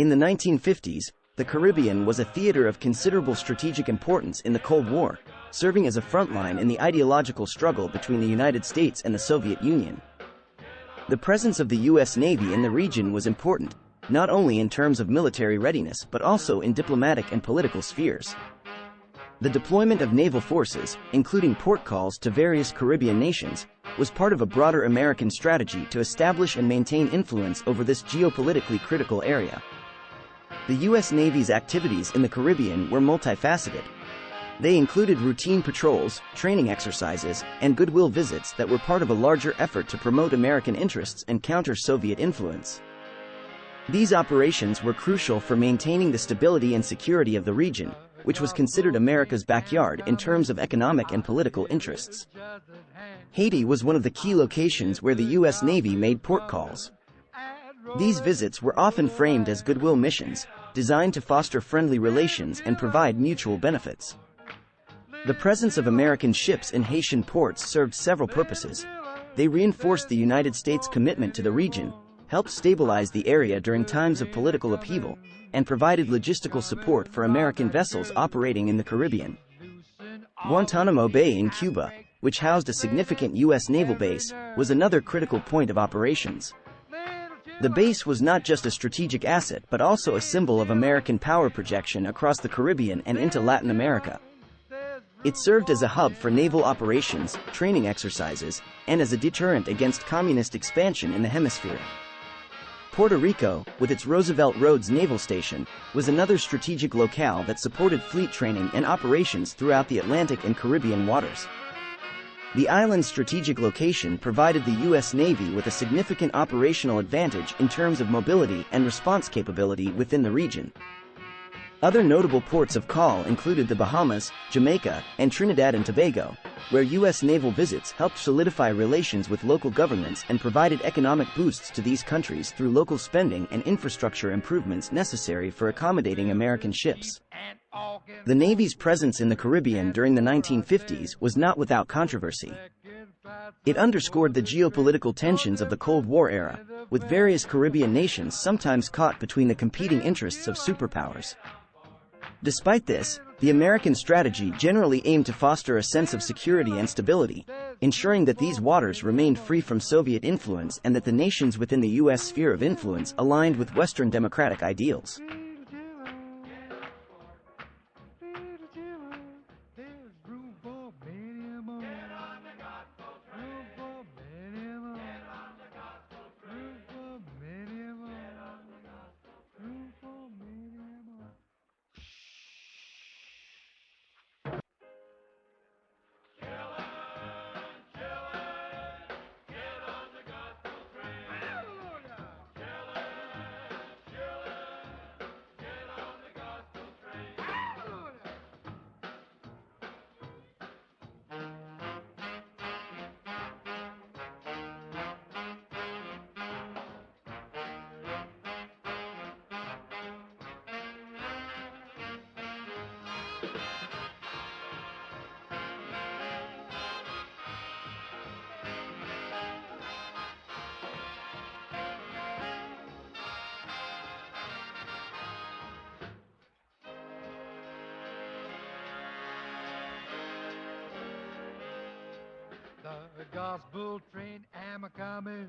In the 1950s, the Caribbean was a theater of considerable strategic importance in the Cold War, serving as a front line in the ideological struggle between the United States and the Soviet Union. The presence of the U.S. Navy in the region was important, not only in terms of military readiness but also in diplomatic and political spheres. The deployment of naval forces, including port calls to various Caribbean nations, was part of a broader American strategy to establish and maintain influence over this geopolitically critical area. The U.S. Navy's activities in the Caribbean were multifaceted. They included routine patrols, training exercises, and goodwill visits that were part of a larger effort to promote American interests and counter Soviet influence. These operations were crucial for maintaining the stability and security of the region, which was considered America's backyard in terms of economic and political interests. Haiti was one of the key locations where the U.S. Navy made port calls. These visits were often framed as goodwill missions, designed to foster friendly relations and provide mutual benefits. The presence of American ships in Haitian ports served several purposes. They reinforced the United States' commitment to the region, helped stabilize the area during times of political upheaval, and provided logistical support for American vessels operating in the Caribbean. Guantanamo Bay in Cuba, which housed a significant U.S. naval base, was another critical point of operations. The base was not just a strategic asset but also a symbol of American power projection across the Caribbean and into Latin America. It served as a hub for naval operations, training exercises, and as a deterrent against communist expansion in the hemisphere. Puerto Rico, with its Roosevelt Roads Naval Station, was another strategic locale that supported fleet training and operations throughout the Atlantic and Caribbean waters. The island's strategic location provided the U.S. Navy with a significant operational advantage in terms of mobility and response capability within the region. Other notable ports of call included the Bahamas, Jamaica, and Trinidad and Tobago, where U.S. naval visits helped solidify relations with local governments and provided economic boosts to these countries through local spending and infrastructure improvements necessary for accommodating American ships. The Navy's presence in the Caribbean during the 1950s was not without controversy. It underscored the geopolitical tensions of the Cold War era, with various Caribbean nations sometimes caught between the competing interests of superpowers. Despite this, the American strategy generally aimed to foster a sense of security and stability, ensuring that these waters remained free from Soviet influence and that the nations within the U.S. sphere of influence aligned with Western democratic ideals. The gospel train am a-comin',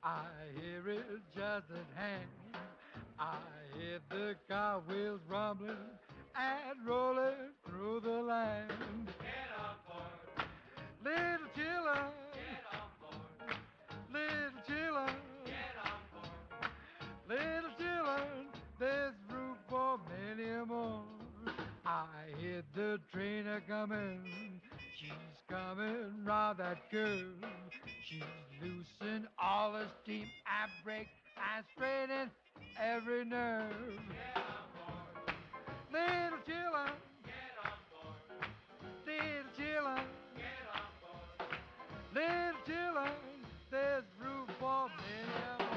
I hear it just at hand. I hear the car wheels rumbling and rolling through the land. Get on board, little children. Get on board, little children. Get on board, little children. There's room for many more. I hear the train a-comin'. She's coming round that curve. She's loosened all the steam and brake and straining every nerve. Get on board, little children. Get on board, little children. Get on board, little children. There's room for many more.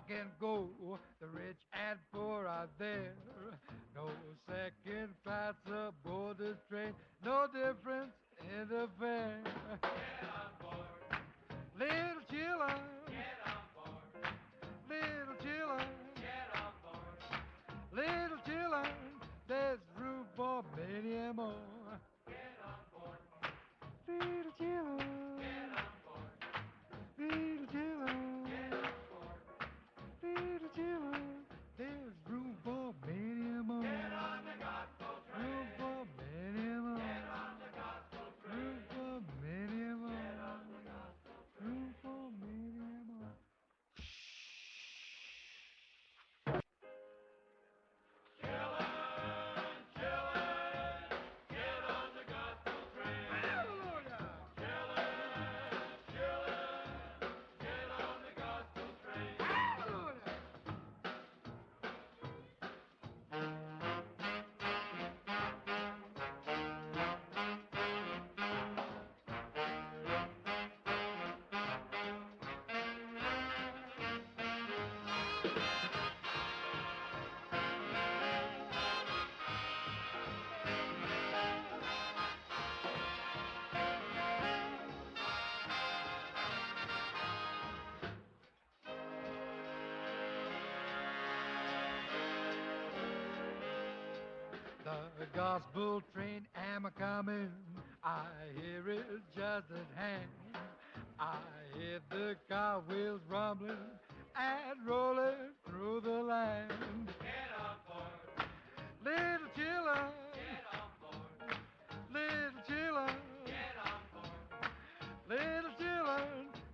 all can go. The rich and poor are there. No second class aboard this train. No difference in the fare. Get on board. Little children. Get on board. Little children. Get on board. Little children. There's room for many more. Get on board. Little children. Get on board. Little children. Get on board. Little children. There's room for many more. Get on the gospel train. Room for many more. Get on the gospel train. Room for many more. Get on the gospel train. Room for many more. The gospel train am a-comin', I hear it just at hand. I hear the car wheels rumbling and rolling through the land. Get on board. Little children. Get on board. Little children. Get on board. Little children,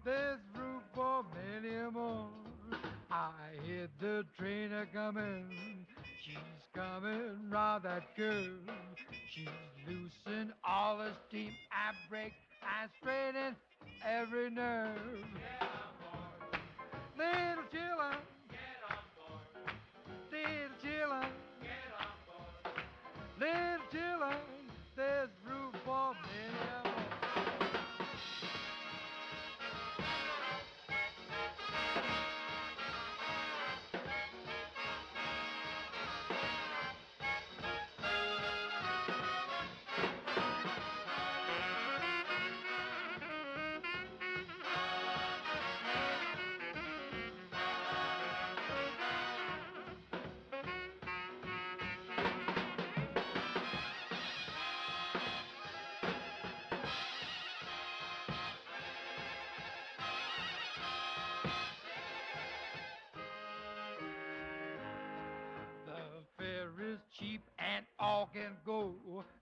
there's room for many more. I hear the train a-comin'. She's coming round that curve. She's loosened all the steam and brake and straining every nerve. Get on board. Little children. Get on board. Little children. Get on board. Little children, there's room for many more. The fare is cheap and all can go.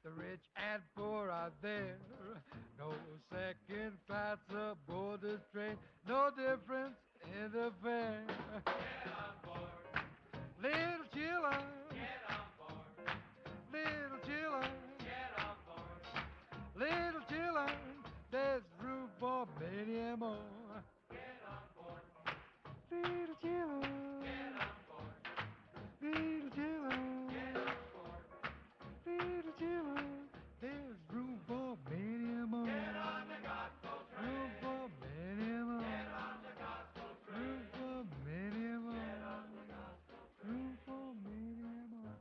The rich and poor are there. No second class aboard this train. No difference in the fare. Get on board. Little children. Get on board. Little children. Get on board. Little children, there's room for many more. Get on board. Little children. Get on board. Little children. Get on board. Little children, there's room for many more. Get on the gospel train. Room for many more. Get on the gospel train. Room for many more. Get on the gospel train. Room for many more.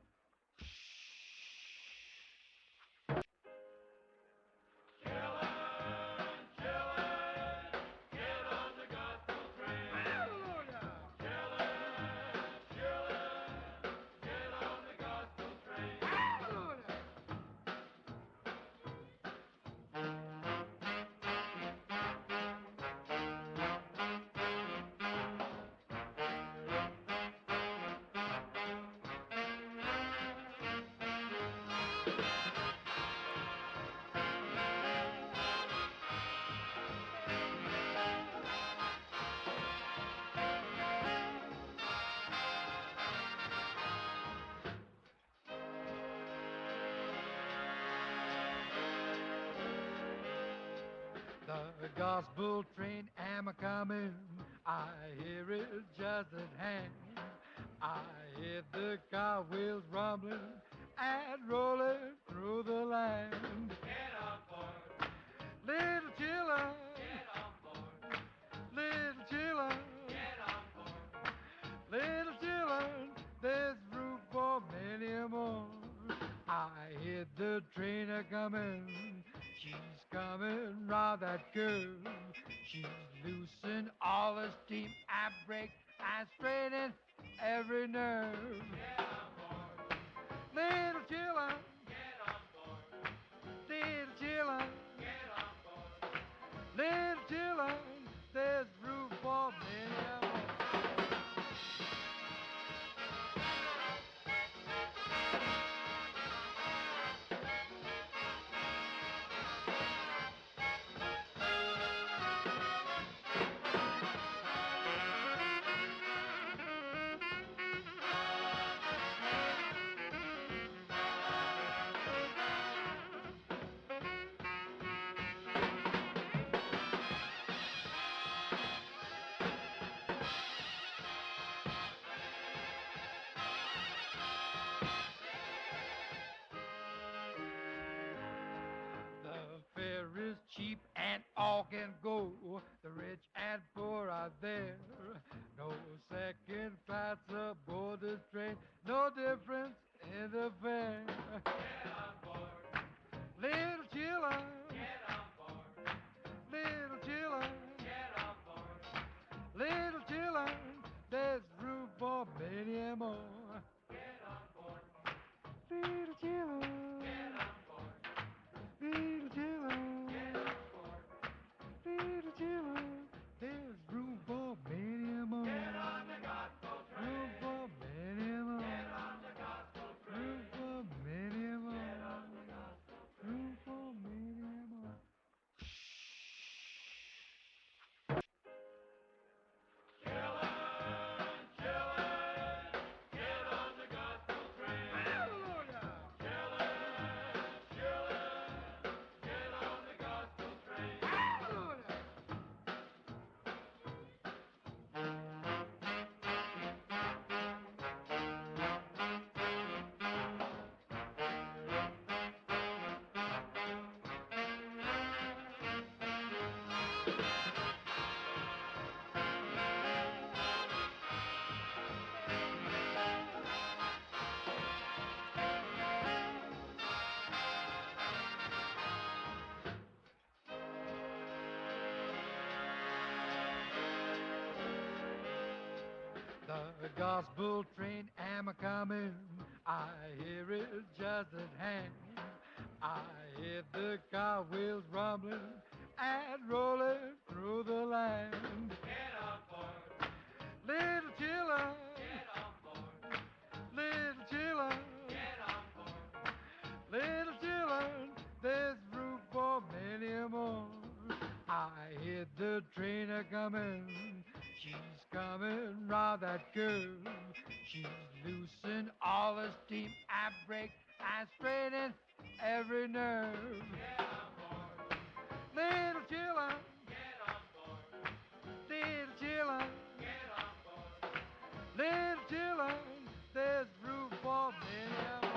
The gospel train am a-comin', I hear it just at hand. I hear the car wheels rumbling and rolling through the land. Get on board. Little children. Get on board. Little children. Get on board. a coming. She's coming round that curve. She's loosened all the steam. I break, I straighten every nerve. Get on board. Little chillin'. Get on board. Little chillin'. Get on board. Little chillin'. There's room for many more. The fare is cheap and all can go. The rich and poor are there. No second class aboard this train. No difference in the fare. Get on board. Little chillin'. Get on board. Little chillin'. Get on board. Little chillin'. There's room for many more. Get on board. Little chillin'. Get on board. Little chillin'. Get on board. Little chillin'. There's room for many more. Get on the gospel train. Room for many more. Get on the gospel train. Room for many more. Get on the gospel train. Room for many more. The gospel train am a-comin', I hear it just at hand. I hear the car wheels rumbling and rolling through the land. Get on board. Little chillin'. Get on board. Little chillin'. Get on board. Little chillin'. There's room for many more. I hear the train a-comin'. She's coming round that curve. She's loosened all the steam. I break, I straighten every nerve. Get on board. Little chillin'. Get on board. Little chillin'. Get on board. Little chillin'. There's room for many more.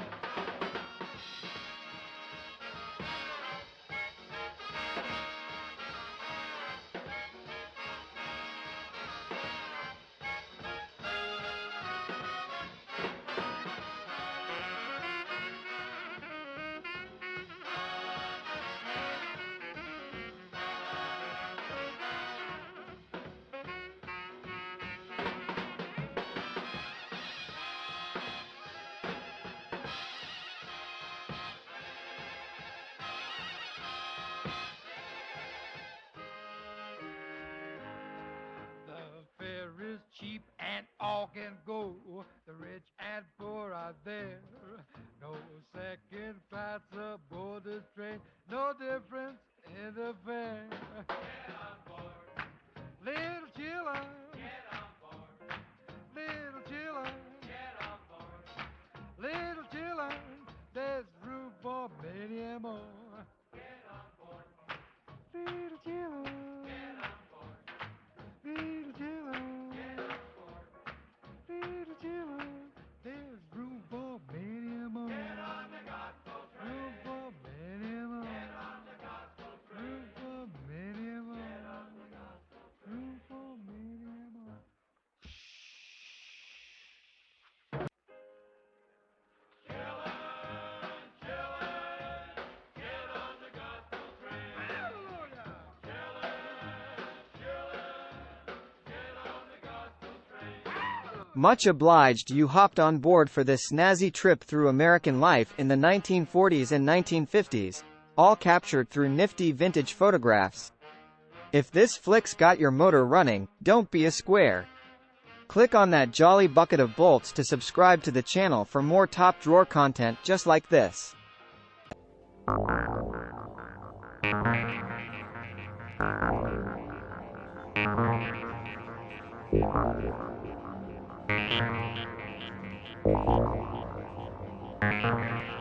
The fare is cheap and all can go. The rich and poor are there. No second class aboard this train. No difference in the fare. Get on board. Little chillin'. Get on board. Little chillin'. Get on board. Little chillin'. There's room for many more. Get on board. Little chillin'. Get on board. Little chillin'. Get on board. Little chillin'. There's room for many more. Get on the gospel train. Room for many more. Get on the gospel train. Room for many more. Get on the gospel train. Much obliged you hopped on board for this snazzy trip through American life in the 1940s and 1950s, all captured through nifty vintage photographs. If this flick's got your motor running, don't be a square. Click on that jolly bucket of bolts to subscribe to the channel for more top drawer content just like this. Thank you.